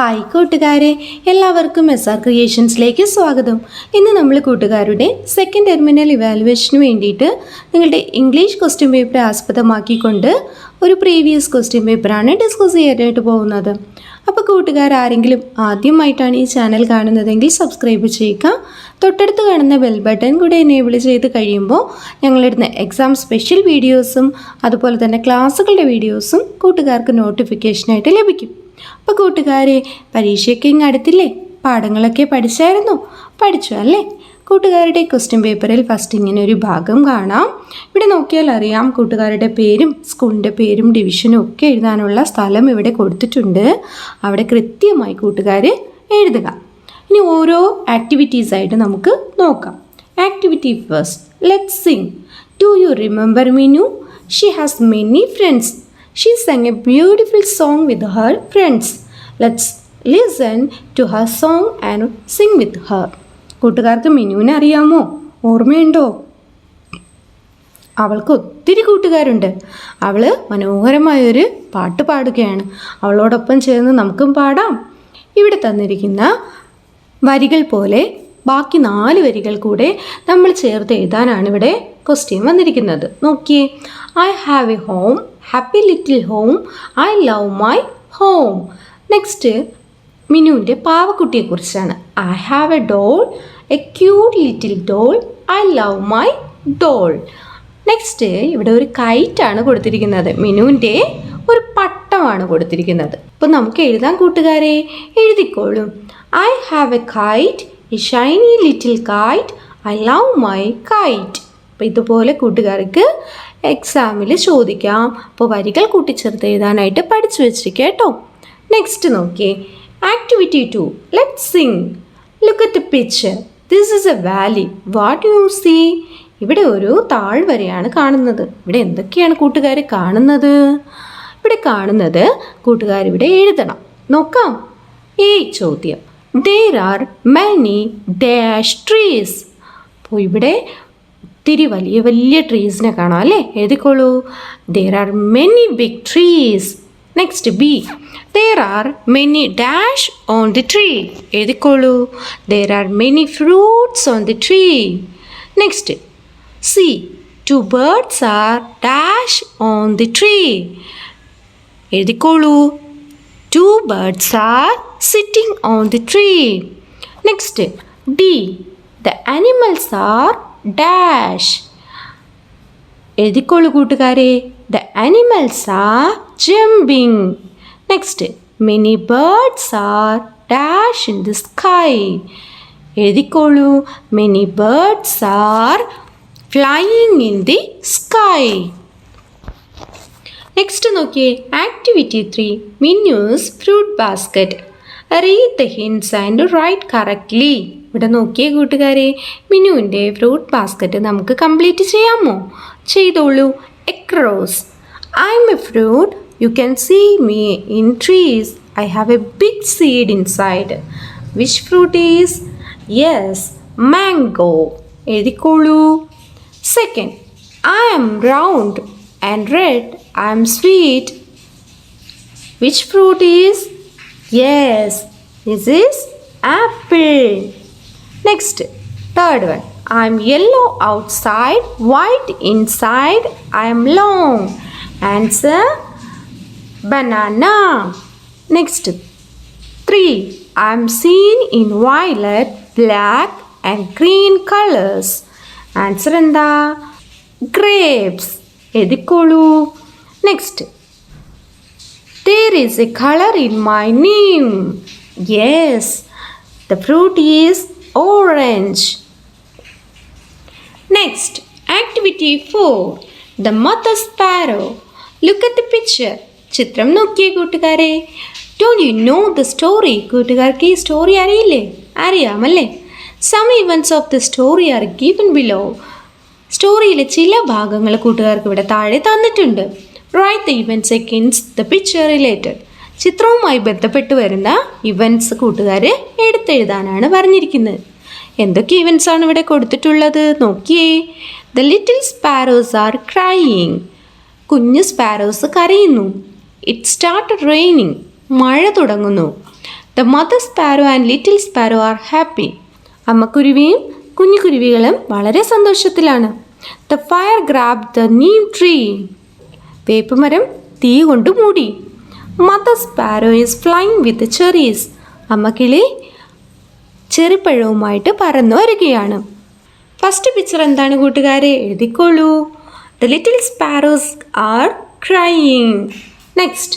Hi കൂട്ടുകാരെ, എല്ലാവർക്കും SR ക്രിയേഷൻസിലേക്ക് സ്വാഗതം. ഇന്ന് നമ്മൾ കൂട്ടുകാരുടെ സെക്കൻഡ് ടെർമിനൽ ഇവാലുവേഷന് വേണ്ടിയിട്ട് നിങ്ങളുടെ ഇംഗ്ലീഷ് ക്വസ്റ്റ്യൻ പേപ്പർ ആസ്പദമാക്കിക്കൊണ്ട് ഒരു പ്രീവിയസ് ക്വസ്റ്റ്യൻ പേപ്പറാണ് ഡിസ്കസ് ചെയ്യാനായിട്ട് പോകുന്നത്. അപ്പോൾ കൂട്ടുകാർ ആരെങ്കിലും ആദ്യമായിട്ടാണ് ഈ ചാനൽ കാണുന്നതെങ്കിൽ സബ്സ്ക്രൈബ് ചെയ്യുക. തൊട്ടടുത്ത് കാണുന്ന ബെൽ ബട്ടൺ കൂടെ എനേബിൾ ചെയ്ത് കഴിയുമ്പോൾ ഞങ്ങളിടുന്ന എക്സാം സ്പെഷ്യൽ വീഡിയോസും അതുപോലെ തന്നെ ക്ലാസ്സുകളുടെ വീഡിയോസും കൂട്ടുകാർക്ക് നോട്ടിഫിക്കേഷനായിട്ട് ലഭിക്കും. അപ്പോൾ കൂട്ടുകാരെ, പരീക്ഷയ്ക്ക് ഇങ്ങ് അടുത്തില്ലേ? പാഠങ്ങളൊക്കെ പഠിച്ചു അല്ലേ? കൂട്ടുകാരുടെ ക്വസ്റ്റ്യൻ പേപ്പറിൽ ഫസ്റ്റ് ഇങ്ങനെ ഒരു ഭാഗം കാണാം. ഇവിടെ നോക്കിയാൽ അറിയാം, കൂട്ടുകാരുടെ പേരും സ്കൂളിൻ്റെ പേരും ഡിവിഷനും ഒക്കെ എഴുതാനുള്ള സ്ഥലം ഇവിടെ കൊടുത്തിട്ടുണ്ട്. അവിടെ കൃത്യമായി കൂട്ടുകാർ എഴുതുക. ഇനി ഓരോ ആക്ടിവിറ്റീസായിട്ട് നമുക്ക് നോക്കാം. Activity first, let's Singh. Do you remember Minu? She has many friends. She sang a beautiful song with her friends. Let's listen to her song and sing with her. കൂട്ടുകാർക്ക് മിനുവിനെ അറിയാമോ? ഓർമ്മയുണ്ടോ? അവൾക്ക് ഒത്തിരി കൂട്ടുകാരുണ്ട്. അവൾ മനോഹരമായൊരു പാട്ട് പാടുകയാണ്. അവളോടൊപ്പം ചേർന്ന് നമുക്കും പാടാം. ഇവിടെ തന്നിരിക്കുന്ന വരികൾ പോലെ ബാക്കി 4 വരികൾ കൂടെ നമ്മൾ ചേർത്ത് എഴുതാനാണ് ഇവിടെ ക്വസ്റ്റ്യൻ വന്നിരിക്കുന്നത്. നോക്കിയേ. I have a home, happy little home, I love my home. Next മിനുവിൻ്റെ പാവക്കുട്ടിയെക്കുറിച്ചാണ്. I have a doll, a cute little doll, I love my doll. Next ഇവിടെ ഒരു കൈറ്റാണ് കൊടുത്തിരിക്കുന്നത്. മിനുവിൻ്റെ ഒരു പട്ടമാണ് കൊടുത്തിരിക്കുന്നത്. അപ്പോൾ നമുക്ക് എഴുതാൻ കൂട്ടുകാരെ, എഴുതിക്കോളും. I have a kite, a shiny little kite, I love my kite. അപ്പോൾ ഇതുപോലെ കൂട്ടുകാർക്ക് എക്സാമിൽ ചോദിക്കാം. അപ്പോൾ വരികൾ കൂട്ടിച്ചേർത്ത് എഴുതാനായിട്ട് പഠിച്ചു വെച്ചിരിക്കുക കേട്ടോ. നെക്സ്റ്റ് നോക്കിയേ. Activity 2, let's sing. Look at the picture. This is a valley. What you see? ഇവിടെ ഒരു താഴ്വരയാണ് കാണുന്നത്. ഇവിടെ എന്തൊക്കെയാണ് കൂട്ടുകാർ കാണുന്നത്? ഇവിടെ കാണുന്നത് കൂട്ടുകാരിവിടെ എഴുതണം. നോക്കാം. ഈ ചോദ്യം, there are many dash trees. അപ്പോൾ ഇവിടെ ഒത്തിരി വലിയ ട്രീസിനെ കാണാം അല്ലേ? എഴുതിക്കോളൂ. there are many big trees. Next B, there are many dash on the tree. എഴുതിക്കോളൂ. there are many fruits on the tree. Next C, 2 birds are dash on the tree. എഴുതിക്കോളൂ. 2 birds are sitting on the tree. Next, D, the animals are dash. എഴുതിക്കോളൂ കൂട്ടുകാരെ. The animals are jumping. Next, many birds are dash in the sky. എഴുതിക്കോളൂ. Many birds are flying in the sky. Next നോക്കിയേ. Activity 3, Minnu's fruit basket. Read the hints and write correctly. ഇവിടെ നോക്കിയേ കൂട്ടുകാരെ, മിന്നുവിൻ്റെ fruit basket നമുക്ക് complete ചെയ്യാമോ? ചെയ്തോളൂ. Across. I am a fruit, you can see me in trees, I have a big seed inside. Which fruit is? Yes, mango. എഴുതിക്കോളൂ. Second, I am round and red, I am sweet. Which fruit is? Yes, this is apple. Next, third one, I am yellow outside, white inside, I am long. Answer, banana. Next, 3, I am seen in violet, black and green colors. Answer എന്താ? grapes. എഴുതിക്കോളൂ. Next, there is a color in my name. Yes, the fruit is orange. Next, activity 4, the mother sparrow. Look at the picture. ചിത്രം നോക്കിയേ കൂട്ടുകാരെ. Don't you know the story? കൂട്ടുകാർക്ക് ഈ story അറിയില്ലേ? അറിയാമല്ലേ? Some events of the story are given below. സ്റ്റോറിയിലെ ചില ഭാഗങ്ങൾ കൂട്ടുകാർക്ക് ഇവിടെ താഴെ തന്നിട്ടുണ്ട്. Write the events against the picture related. ചിത്രവുമായി ബന്ധപ്പെട്ട് വരുന്ന ഇവൻറ്റ്സ് കൂട്ടുകാർ എടുത്തെഴുതാനാണ് പറഞ്ഞിരിക്കുന്നത്. എന്തൊക്കെ ഇവൻറ്റ്സ് ആണ് ഇവിടെ കൊടുത്തിട്ടുള്ളത്? നോക്കിയേ. The little sparrows are crying. കുഞ്ഞു സ്പാരോസ് കരയുന്നു. It started raining. മഴ തുടങ്ങുന്നു. The mother sparrow and little sparrow are happy. അമ്മക്കുരുവിയും കുഞ്ഞുകുരുവികളും വളരെ സന്തോഷത്തിലാണ്. The fire grabbed the neem tree. വേപ്പുമരം തീ കൊണ്ട് മൂടി. Mother sparrow is flying with the cherries. അമ്മക്കിളി ചെറിപ്പഴവുമായിട്ട് പറന്നു വരികയാണ്. ഫസ്റ്റ് പിക്ചർ എന്താണ് കൂട്ടുകാരെ? എഴുതിക്കോളൂ. The little sparrows are crying. Next,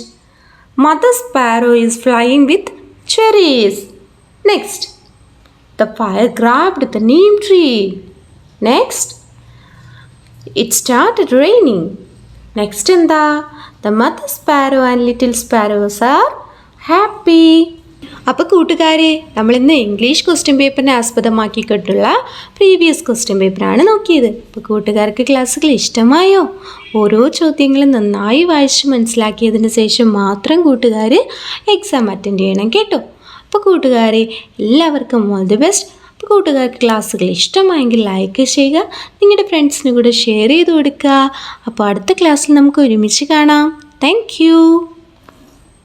mother sparrow is flying with cherries. Next, the fire grabbed the neem tree. Next, it started raining. Next എന്താ? The mother sparrow and little sparrows are happy. അപ്പോൾ കൂട്ടുകാരെ, നമ്മളിന്ന് English question പേപ്പറിനെ ആസ്പദമാക്കിക്കൊണ്ടുള്ള previous question പേപ്പറാണ് നോക്കിയത്. അപ്പോൾ കൂട്ടുകാർക്ക് ക്ലാസ്സുകൾ ഇഷ്ടമായോ? ഓരോ ചോദ്യങ്ങളും നന്നായി വായിച്ച് മനസ്സിലാക്കിയതിന് ശേഷം മാത്രം കൂട്ടുകാർ എക്സാം അറ്റൻഡ് ചെയ്യണം കേട്ടോ. അപ്പോൾ കൂട്ടുകാരെ, എല്ലാവർക്കും ഓൾ ദി ബെസ്റ്റ്. അപ്പോൾ കൂട്ടുകാർക്ക് ക്ലാസ്സുകൾ ഇഷ്ടമായെങ്കിൽ ലൈക്ക് ചെയ്യുക, നിങ്ങളുടെ ഫ്രണ്ട്സിന് കൂടെ ഷെയർ ചെയ്ത് കൊടുക്കുക. അപ്പോൾ അടുത്ത ക്ലാസ്സിൽ നമുക്ക് ഒരുമിച്ച് കാണാം. താങ്ക്